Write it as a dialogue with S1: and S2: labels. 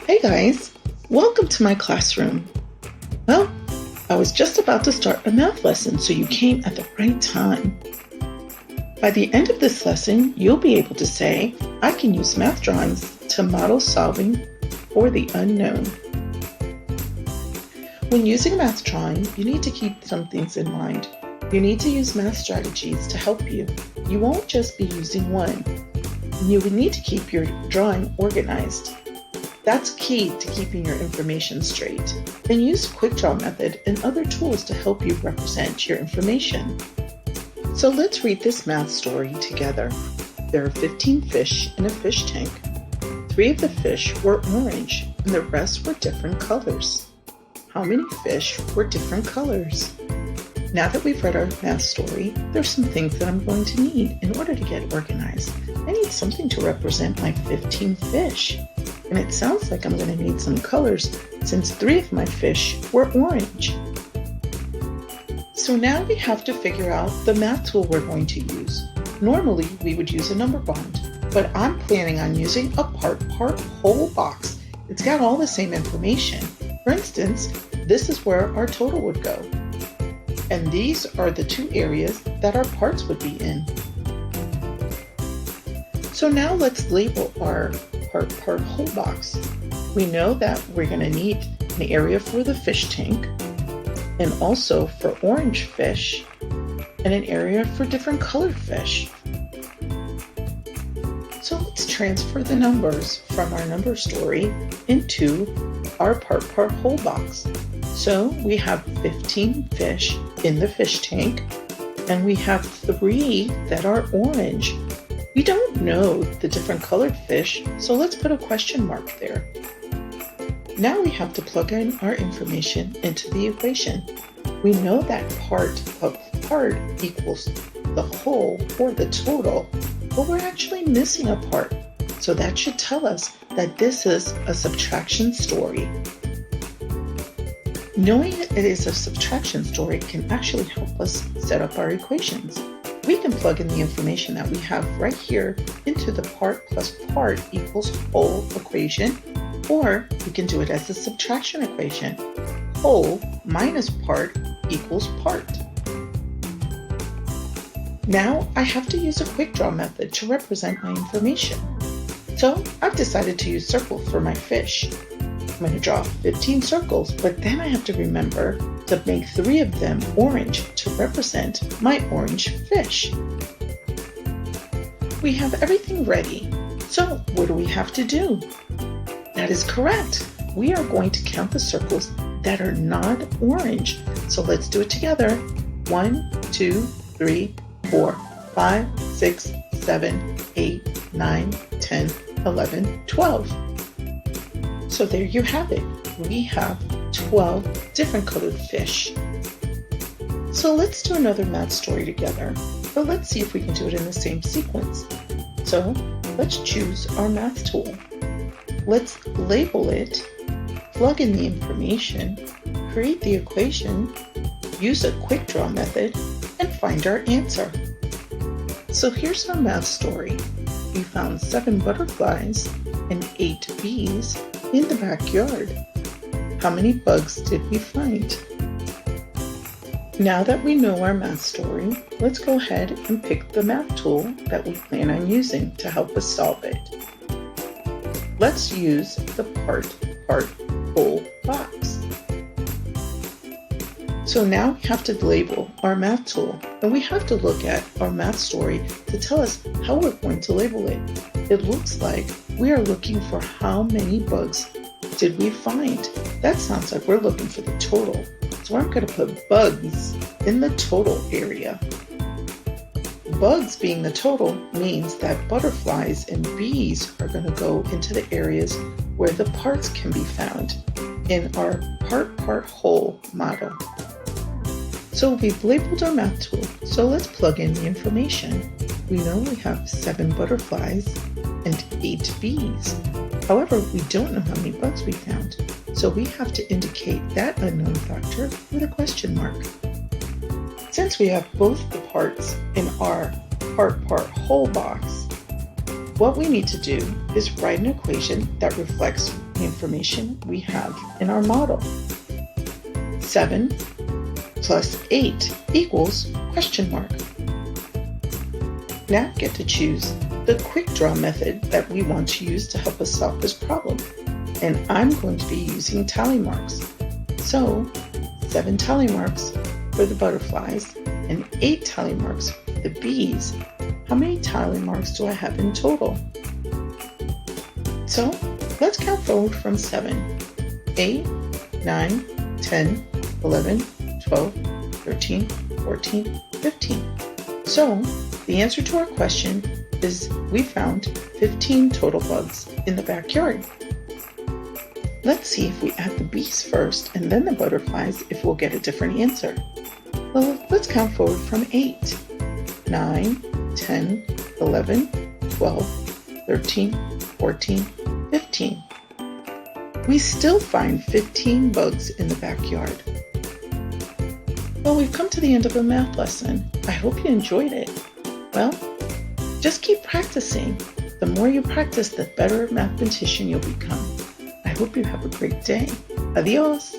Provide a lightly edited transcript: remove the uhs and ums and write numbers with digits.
S1: Hey guys, welcome to my classroom. Well, I was just about to start a math lesson, so you came at the right time. By the end of this lesson, you'll be able to say, I can use math drawings to model solving for the unknown. When using a math drawing, you need to keep some things in mind. You need to use math strategies to help you. You won't just be using one. You will need to keep your drawing organized. That's key to keeping your information straight. Then use Quick Draw method and other tools to help you represent your information. So let's read this math story together. There are 15 fish in a fish tank. 3 of the fish were orange and the rest were different colors. How many fish were different colors? Now that we've read our math story, there's some things that I'm going to need in order to get organized. I need something to represent my 15 fish. And it sounds like I'm going to need some colors since 3 of my fish were orange. So now we have to figure out the math tool we're going to use. Normally we would use a number bond, but I'm planning on using a part whole box. It's got all the same information. For instance, this is where our total would go. And these are the 2 areas that our parts would be in. So now let's label our part whole box. We know that we're going to need an area for the fish tank, and also for orange fish, and an area for different colored fish. So let's transfer the numbers from our number story into our part whole box. So we have 15 fish in the fish tank, and we have 3 that are orange. We don't know the different colored fish, so let's put a question mark there. Now we have to plug in our information into the equation. We know that part of part equals the whole or the total, but we're actually missing a part. So that should tell us that this is a subtraction story. Knowing it is a subtraction story can actually help us set up our equations. We can plug in the information that we have right here into the part plus part equals whole equation, or we can do it as a subtraction equation. Whole minus part equals part. Now I have to use a quick draw method to represent my information. So I've decided to use circles for my fish. I'm going to draw 15 circles, but then I have to remember to make 3 of them orange to represent my orange fish. We have everything ready. So what do we have to do? That is correct. We are going to count the circles that are not orange. So let's do it together. 1, 2, 3, 4, 5, 6, 7, 8, 9, 10, 11, 12. So there you have it. We have 12 different colored fish. So let's do another math story together, but let's see if we can do it in the same sequence. So let's choose our math tool. Let's label it, plug in the information, create the equation, use a quick draw method, and find our answer. So here's our math story. We found 7 butterflies and 8 bees in the backyard. How many bugs did we find? Now that we know our math story, let's go ahead and pick the math tool that we plan on using to help us solve it. Let's use the part whole box. So now we have to label our math tool, and we have to look at our math story to tell us how we're going to label it. It looks like we are looking for how many bugs did we find. That sounds like we're looking for the total. So I'm going to put bugs in the total area. Bugs being the total means that butterflies and bees are going to go into the areas where the parts can be found in our part whole model. So we've labeled our math tool, so let's plug in the information. We know we have 7 butterflies and 8 bees. However, we don't know how many bugs we found, so we have to indicate that unknown factor with a question mark. Since we have both the parts in our part whole box, what we need to do is write an equation that reflects the information we have in our model. 7 plus 8 equals question mark. Now get to choose the quick draw method that we want to use to help us solve this problem. And I'm going to be using tally marks. So 7 tally marks for the butterflies and 8 tally marks for the bees. How many tally marks do I have in total? So let's count forward from 7. 8, 9, 10, 11, 12, 13, 14, 15. So the answer to our question is we found 15 total bugs in the backyard. Let's see if we add the bees first and then the butterflies if we'll get a different answer. Well, let's count forward from 8. 9, 10, 11, 12, 13, 14, 15. We still find 15 bugs in the backyard. Well, we've come to the end of a math lesson. I hope you enjoyed it. Well, just keep practicing. The more you practice, the better mathematician you'll become. I hope you have a great day. Adios.